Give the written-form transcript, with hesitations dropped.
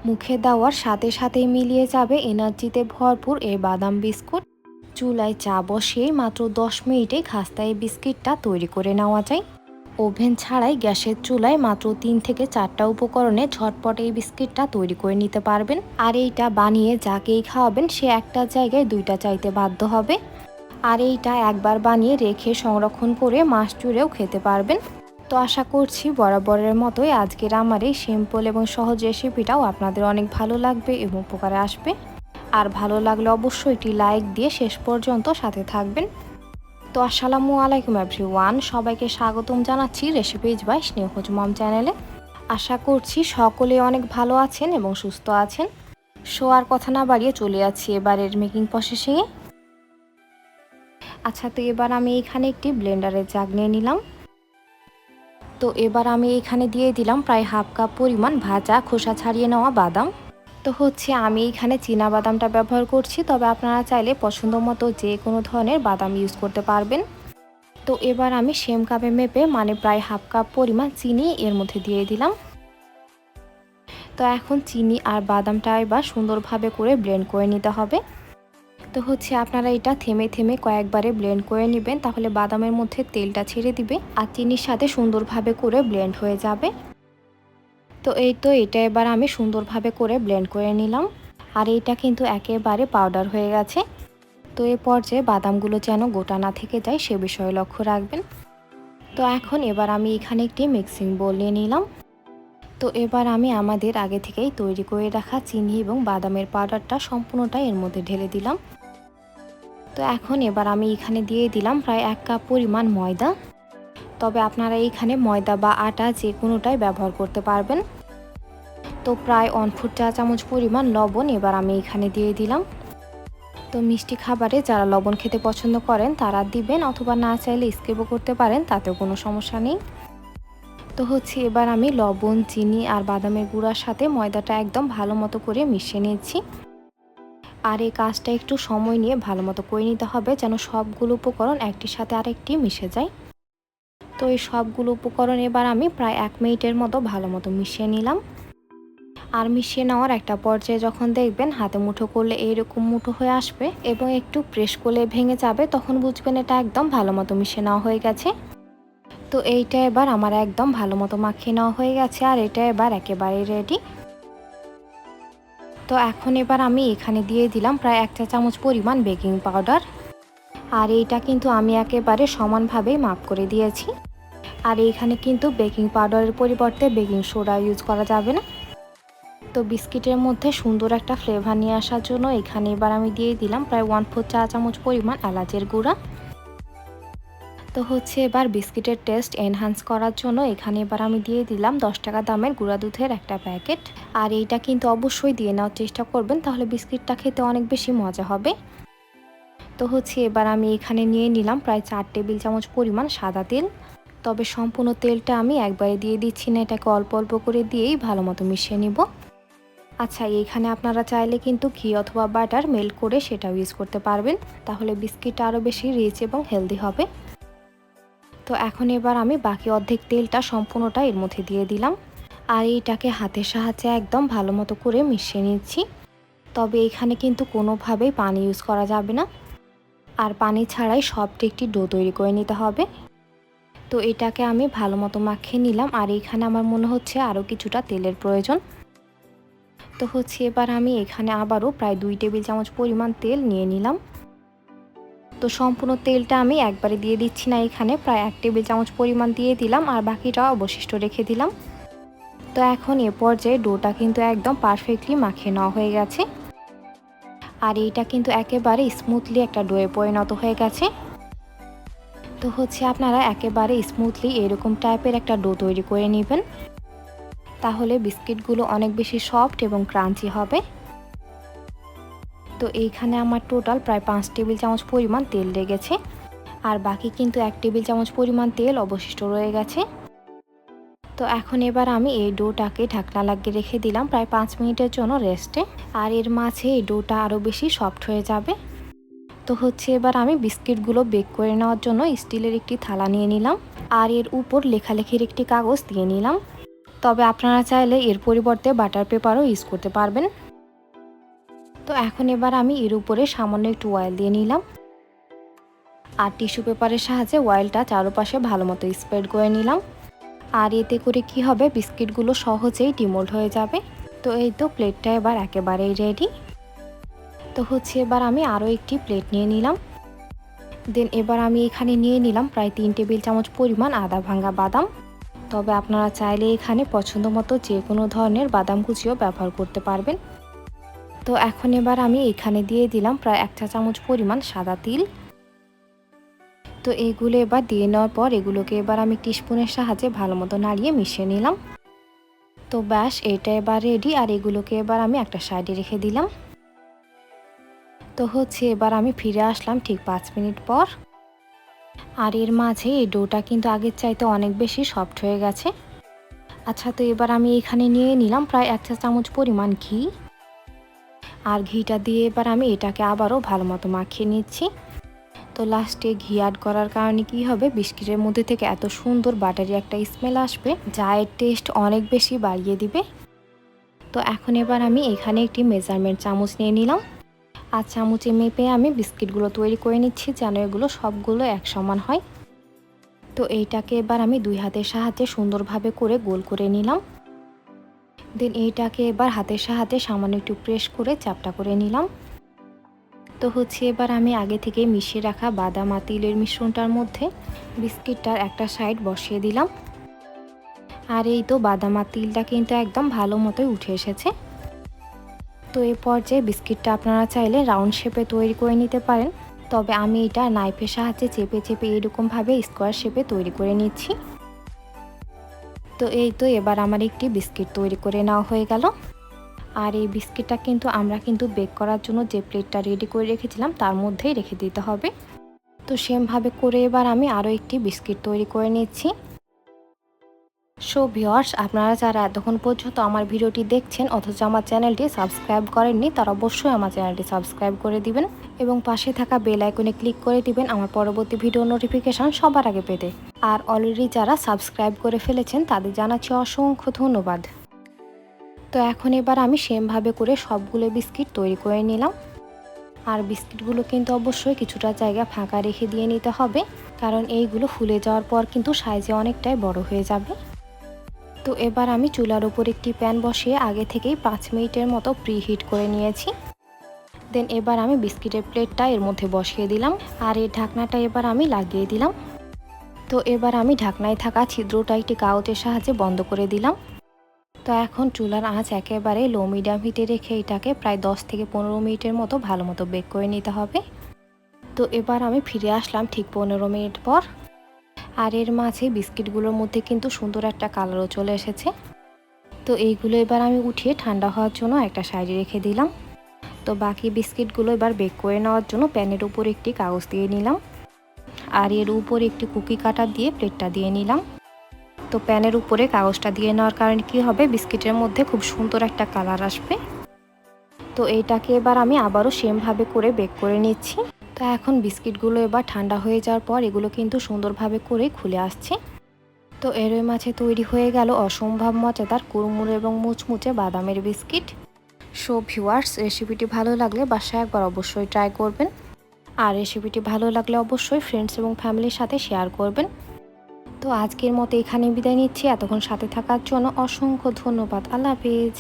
মুখে দেওয়ার সাথে সাথেই মিলিয়ে যাবে এনার্জিতে ভরপুর এই বাদাম বিস্কুট। চুলায় চা বসিয়েই মাত্র 10 মিনিটে খাস্তা এই বিস্কিটটা তৈরি করে নেওয়া যায়। ওভেন ছাড়াই গ্যাসের চুলায় মাত্র 3 থেকে 4টা উপকরণে ঝটপট এই বিস্কিটটা তৈরি করে নিতে পারবেন। আর এইটা বানিয়ে যাকেই খাওয়াবেন সে একটা জায়গায় দুইটা চাইতে বাধ্য হবে। আর এইটা একবার বানিয়ে রেখে সংরক্ষণ করে মাস জুড়েও খেতে পারবেন। তো আশা করছি বরাবরের মতোই আজকের আমার এই সিম্পল এবং সহজ রেসিপিটাও আপনাদের অনেক ভালো লাগবে এবং উপকারে আসবে। আর ভালো লাগলে অবশ্যই একটি লাইক দিয়ে শেষ পর্যন্ত সাথে থাকবেন। তো আসসালামু আলাইকুম এভরিওয়ান, সবাইকে স্বাগতম জানাচ্ছি রেসিপিজ বাই স্নেহজ মম চ্যানেলে। আশা করছি সকলে অনেক ভালো আছেন এবং সুস্থ আছেন। সো আর কথা না বাড়িয়ে চলে যাচ্ছি এবারের মেকিং প্রসেসিংয়ে। আচ্ছা, তো এবার আমি এখানে একটি ব্লেন্ডারের জাগ নিয়ে নিলাম। তো এবার আমি এখানে দিয়ে দিলাম প্রায় হাফ কাপ পরিমাণ ভাজা খোসা ছাড়িয়ে নেওয়া বাদাম। তো আমি এখানে চীনা বাদামটা ব্যবহার করছি, তবে আপনারা চাইলে পছন্দ মতো যে কোনো ধরনের বাদাম ইউজ করতে পারবেন। তো এবার আমি সেম কাপে মেপে মানে প্রায় হাফ কাপ পরিমাণ চিনি এর মধ্যে দিয়ে দিলাম। তো এখন চিনি আর বাদামটা এবার সুন্দরভাবে করে ব্লেন্ড করে নিতে হবে। তো আপনারা এটা থেমে থেমে কয়েকবারে ব্লেন্ড করে নেবেন, তাহলে বাদামের মধ্যে তেলটা ছেড়ে দিবে আর চিনির সাথে সুন্দরভাবে করে ব্লেন্ড হয়ে যাবে। তো এটা এবার আমি সুন্দরভাবে করে ব্লেন্ড করে নিলাম। আর এইটা কিন্তু একেবারে পাউডার হয়ে গেছে। তো এই পর্যায়ে বাদামগুলো যেন গোটা না থেকে যায় সে বিষয়ে লক্ষ্য রাখবেন। তো এখন এবার আমি এখানে একটি মিক্সিং বোল নিয়ে নিলাম। তো এবার আমি আমাদের আগে থেকেই তৈরি করে রাখা চিনি এবং বাদামের পাউডারটা সম্পূর্ণটা এর মধ্যে ঢেলে দিলাম। তো এখন এবার আমি এখানে দিয়ে দিলাম প্রায় 1 কাপ পরিমাণ ময়দা। তবে আপনারা এখানে ময়দা বা আটা যে কোনোটাই ব্যবহার করতে পারবেন। তো প্রায় 1/4 চা চামচ পরিমাণ লবণ এবার আমি এখানে দিয়ে দিলাম। তো মিষ্টি খাবারে যারা লবণ খেতে পছন্দ করেন তারা দিবেন, অথবা না চাইলে স্কিপও করতে পারেন, তাতেও কোনো সমস্যা নেই। তো এবার আমি লবণ, চিনি আর বাদামের গুঁড়ার সাথে ময়দাটা একদম ভালো মতো করে মিশিয়ে নিয়েছি। আর এই কাজটা একটু সময় নিয়ে ভালো মতো করে নিতে হবে, যেন সবগুলো উপকরণ একটির সাথে আরেকটি মিশে যায়। তো এই সবগুলো উপকরণ এবার আমি প্রায় 1 মিনিটের মতো ভালো মতো মিশিয়ে নিলাম। আর মিশিয়ে নেওয়ার একটা পর্যায়ে যখন দেখবেন হাতে মুঠো করলে এইরকম মুঠো হয়ে আসবে এবং একটু প্রেস করলে ভেঙে যাবে, তখন বুঝবেন এটা একদম ভালো মতো মিশিয়ে নেওয়া হয়ে গেছে। তো এইটা এবার আমার একদম ভালো মতো মাখিয়ে নেওয়া হয়ে গেছে আর এটা এবার একেবারে রেডি। তো এখন এবার আমি এখানে দিয়ে দিলাম প্রায় 1 চা চামচ পরিমাণ বেকিং পাউডার। আর এইটা কিন্তু আমি একেবারে সমানভাবেই মাপ করে দিয়েছি। আর এইখানে কিন্তু বেকিং পাউডারের পরিবর্তে বেকিং সোডা ইউজ করা যাবে না। তো বিস্কিটের মধ্যে সুন্দর একটা ফ্লেভার নিয়ে আসার জন্য এখানে এবার আমি দিয়ে দিলাম প্রায় 1/4 চা চামচ পরিমাণ এলাচের গুঁড়া। তো এবার বিস্কিটের টেস্ট এনহান্স করার জন্য এখানে এবার আমি দিয়ে দিলাম 10 টাকা দামের গুঁড়া দুধের একটা প্যাকেট। আর এইটা কিন্তু অবশ্যই দিয়ে নেওয়ার চেষ্টা করবেন, তাহলে বিস্কিটটা খেতে অনেক বেশি মজা হবে। তো এবার আমি এখানে নিয়ে নিলাম প্রায় 4 টেবিল চামচ পরিমাণ সাদা তেল। তবে সম্পূর্ণ তেলটা আমি একবারে দিয়ে দিচ্ছি না, এটাকে অল্প অল্প করে দিয়েই ভালো মতো মিশিয়ে নিব। আচ্ছা, এইখানে আপনারা চাইলে কিন্তু ঘি অথবা বাটার মেল্ট করে সেটাও ইউজ করতে পারবেন, তাহলে বিস্কিটটা আরও বেশি রিচ এবং হেলদি হবে। তো এখন এবার আমি বাকি অর্ধেক তেলটা সম্পূর্ণটা এর মধ্যে দিয়ে দিলাম। আর এইটাকে হাতের সাহায্যে একদম ভালো মতো করে মিশিয়ে নিচ্ছি। তবে এখানে কিন্তু কোনোভাবেই পানি ইউজ করা যাবে না, আর পানি ছাড়াই সফট একটি ডো তৈরি করে নিতে হবে। তো এটাকে আমি ভালো মতো মাখিয়ে নিলাম। আর এইখানে আমার মনে হচ্ছে আরও কিছুটা তেলের প্রয়োজন। তো এবার আমি এখানে আবারও প্রায় 2 টেবিল চামচ পরিমাণ তেল নিয়ে নিলাম। তো সম্পূর্ণ তেলটা আমি একবারে দিয়ে দিচ্ছি না, এখানে প্রায় 1 টেবিল চামচ পরিমাণ দিয়ে দিলাম আর বাকিটা অবশিষ্ট রেখে দিলাম। তো এখন এ পর্যায়ে ডোটা কিন্তু একদম পারফেক্টলি মাখিয়ে নেওয়া হয়ে গেছে। আর এইটা কিন্তু একেবারে স্মুথলি একটা ডোয়ে পরিণত হয়ে গেছে। তো আপনারা একেবারে স্মুথলি এরকম টাইপের একটা ডো তৈরি করে নেবেন, তাহলে বিস্কিটগুলো অনেক বেশি সফট এবং ক্রাঞ্চি হবে। তো এইখানে আমার টোটাল প্রায় 5 টেবিল চামচ পরিমাণ তেল লেগেছে, আর বাকি কিন্তু 1 টেবিল চামচ পরিমাণ তেল অবশিষ্ট রয়ে গেছে। তো এখন এবার আমি এই ডোটাকে ঢাকনা লাগিয়ে রেখে দিলাম প্রায় 5 মিনিটের জন্য রেস্টে। আর এর মাঝে এই ডোটা আরও বেশি সফট হয়ে যাবে। তো এবার আমি বিস্কিটগুলো বেক করে নেওয়ার জন্য স্টিলের একটি থালা নিয়ে নিলাম আর এর উপর লেখালেখির একটি কাগজ দিয়ে নিলাম। তবে আপনারা চাইলে এর পরিবর্তে বাটার পেপারও ইউজ করতে পারবেন। তো এখন এবার আমি এর উপরে সামান্য একটু অয়েল দিয়ে নিলাম, আর টিস্যু পেপারের সাহায্যে অয়েলটা চারপাশে ভালো মতো স্প্রেড করে নিলাম। আর এতে করে কি হবে, বিস্কিটগুলো সহজেই ডিমোল্ড হয়ে যাবে। তো এই তো প্লেটটা এবার একেবারেই রেডি। তো এবার আমি আরও একটি প্লেট নিয়ে নিলাম। দেন এবার আমি এখানে নিয়ে নিলাম প্রায় 3 টেবিল চামচ পরিমাণ আদা ভাঙা বাদাম। তবে আপনারা চাইলে এখানে পছন্দ মতো যে কোনো ধরনের বাদাম কুচিও ব্যবহার করতে পারবেন। তো এখন এবার আমি এখানে দিয়ে দিলাম প্রায় 1 চা চামচ পরিমাণ সাদা তিল। তো এইগুলো এবার দিয়ে নেওয়ার পর এগুলোকে এবার আমি একটি স্পুনের সাহায্যে ভালো মতো নাড়িয়ে মিশিয়ে নিলাম। তো ব্যাস, এটা এবার রেডি। আর এগুলোকে এবার আমি একটা সাইডে রেখে দিলাম। তো এবার আমি ফিরে আসলাম ঠিক 5 মিনিট পর। আর এর মাঝে এই ডোটা কিন্তু আগের চাইতে অনেক বেশি সফট হয়ে গেছে। আচ্ছা, তো এবার আমি এখানে নিয়ে নিলাম প্রায় 1 চা চামচ পরিমাণ ঘি। আর ঘিটা দিয়ে এবার আমি এটাকে আবারও ভালো মতো মাখিয়ে নিচ্ছি। তো লাস্টে ঘি অ্যাড করার কারণে কি হবে, বিস্কিটের মধ্যে থেকে এত সুন্দর বাটারি একটা স্মেল আসবে যা এর টেস্ট অনেক বেশি বাড়িয়ে দিবে। তো এখন এবার আমি এখানে একটি মেজারমেন্ট চামচ নিয়ে নিলাম। আর চামচে মেপে আমি বিস্কিটগুলো তৈরি করে নিচ্ছি যেন এগুলো সবগুলো এক সমান হয়। তো এইটাকে এবার আমি 2 হাতের সাহায্যে সুন্দরভাবে করে গোল করে নিলাম। দেন এইটাকে এবার হাতের সাহায্যে সামান্য একটু প্রেস করে চ্যাপটা করে নিলাম। তো এবার আমি আগে থেকে মিশিয়ে রাখা বাদাম আর তিলের মিশ্রণটার মধ্যে বিস্কিটটার একটা সাইড বসিয়ে দিলাম। আর এই তো বাদাম আর তিলটা কিন্তু একদম ভালো মতোই উঠে এসেছে। তো এই পর্যায়ে বিস্কিটটা আপনারা চাইলে রাউন্ড শেপে তৈরি করে নিতে পারেন। তবে আমি এটা নাইফের সাহায্যে চেপে চেপে এরকমভাবে স্কোয়ার শেপে তৈরি করে নিচ্ছি। তো এই তো এবার আমার একটি বিস্কিট তৈরি করে নেওয়া হয়ে গেল। আর এই বিস্কিটটা কিন্তু আমরা বেক করার জন্য যে প্লেটটা রেডি করে রেখেছিলাম তার মধ্যেই রেখে দিতে হবে। তো সেমভাবে করে এবার আমি আরও একটি বিস্কিট তৈরি করে নিচ্ছি। সো ভিউয়ার্স, আপনারা যারা এতক্ষণ পর্যন্ত আমার ভিডিওটি দেখছেন অথচ আমার চ্যানেলটি সাবস্ক্রাইব করেননি, তারা অবশ্যই আমার চ্যানেলটি সাবস্ক্রাইব করে দিবেন এবং পাশে থাকা বেল আইকনে ক্লিক করে দিবেন আমার পরবর্তী ভিডিও নোটিফিকেশন সবার আগে পেতে। আর অলরেডি যারা সাবস্ক্রাইব করে ফেলেছেন তাদের জানাচ্ছি অসংখ্য ধন্যবাদ। তো এখন এবার আমি সেমভাবে করে সবগুলো বিস্কিট তৈরি করে নিলাম। আর বিস্কিটগুলো কিন্তু অবশ্যই কিছুটা জায়গা ফাঁকা রেখে দিয়ে নিতে হবে, কারণ এইগুলো ফুলে যাওয়ার পর কিন্তু সাইজে অনেকটাই বড় হয়ে যাবে। তো এবার আমি চুলার উপর একটি প্যান বসিয়ে আগে থেকেই 5 মিনিটের মতো প্রিহিট করে নিয়েছি। দেন এবার আমি বিস্কিটের প্লেটটা এর মধ্যে বসিয়ে দিলাম আর এই ঢাকনাটা এবার আমি লাগিয়ে দিলাম। তো এবার আমি ঢাকনায় থাকা ছিদ্রটা একটি কাগজের সাহায্যে বন্ধ করে দিলাম। তো এখন চুলার আঁচ একেবারে লো মিডিয়াম হিটে রেখে এটাকে প্রায় 10 থেকে 15 মিনিটের মতো ভালো মতো বেক করে নিতে হবে। তো এবার আমি ফিরে আসলাম ঠিক 15 মিনিট পর। আর এর মাঝে বিস্কিটগুলোর মধ্যে কিন্তু সুন্দর একটা কালারও চলে এসেছে। তো এইগুলো এবার আমি উঠিয়ে ঠান্ডা হওয়ার জন্য একটা সাইডে রেখে দিলাম। তো বাকি বিস্কিটগুলো এবার বেক করে নেওয়ার জন্য প্যানের উপর একটি কাগজ দিয়ে নিলাম আর এর উপর একটি কুকি কাটার দিয়ে প্লেটটা দিয়ে নিলাম। তো প্যানের উপরে কাগজটা দিয়ে নেওয়ার কারণে কি হবে, বিস্কিটের মধ্যে খুব সুন্দর একটা কালার আসবে। তো এইটাকে এবার আমি আবারও সেমভাবে করে বেক করে নিচ্ছি। তো এখন বিস্কিটগুলো এবার ঠান্ডা হয়ে যাওয়ার পর এগুলো কিন্তু সুন্দরভাবে করে খুলে আসছে। তো এর মাঝে তৈরি হয়ে গেল অসম্ভব মজাদার কুড়মুড়ে এবং মুচমুচে বাদামের বিস্কিট। সো ভিউয়ার্স, রেসিপিটি ভালো লাগলে বাসায় একবার অবশ্যই ট্রাই করবেন। আর রেসিপিটি ভালো লাগলে অবশ্যই ফ্রেন্ডস এবং ফ্যামিলির সাথে শেয়ার করবেন। তো আজকের মতো এখানে বিদায় নিচ্ছি। এতক্ষণ সাথে থাকার জন্য অসংখ্য ধন্যবাদ। আল্লাহ হাফেজ।